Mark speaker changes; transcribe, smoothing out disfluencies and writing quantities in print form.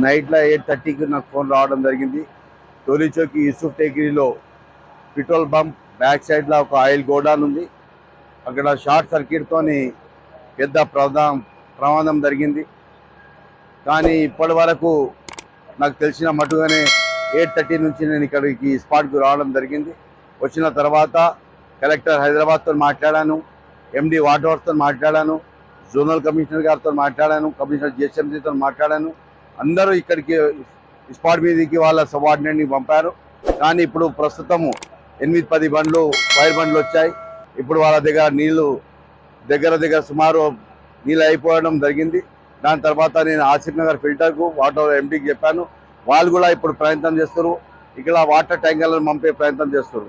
Speaker 1: నైట్లో 8:30కి నాకు ఫోన్ రావడం జరిగింది. టోలీచౌకి యూసుఫ్ టేకరీలో పెట్రోల్ బంప్ బ్యాక్ సైడ్లో ఒక ఆయిల్ గోడౌన్ ఉంది. అక్కడ షార్ట్ సర్క్యూట్తోని పెద్ద ప్రమాదం జరిగింది. కానీ ఇప్పటి వరకు నాకు తెలిసిన మటుగానే 8:30 నుంచి నేను ఇక్కడికి స్పాట్కు రావడం జరిగింది. వచ్చిన తర్వాత కలెక్టర్ హైదరాబాద్తో మాట్లాడాను, ఎండి వాటర్ వర్క్స్తో మాట్లాడాను, జోనల్ కమిషనర్ గారితో మాట్లాడాను, కమిషనర్ జిహెచ్ఎంసీతో మాట్లాడాను. అందరూ ఇక్కడికి స్పాట్ మీదకి వాళ్ళ సబార్డినేట్ని పంపారు. కానీ ఇప్పుడు ప్రస్తుతము 8-10 బండ్లు ఫైర్ బండ్లు వచ్చాయి. ఇప్పుడు వాళ్ళ దగ్గర నీళ్లు దగ్గర సుమారు నీళ్ళు అయిపోవడం జరిగింది. దాని తర్వాత నేను ఆసిఫ్ నగర్ ఫిల్టర్కు వాటర్ ఎండీకి చెప్పాను. వాళ్ళు కూడా ఇప్పుడు ప్రయత్నం చేస్తారు, ఇక్కడ వాటర్ ట్యాంకర్లను పంపే ప్రయత్నం చేస్తారు.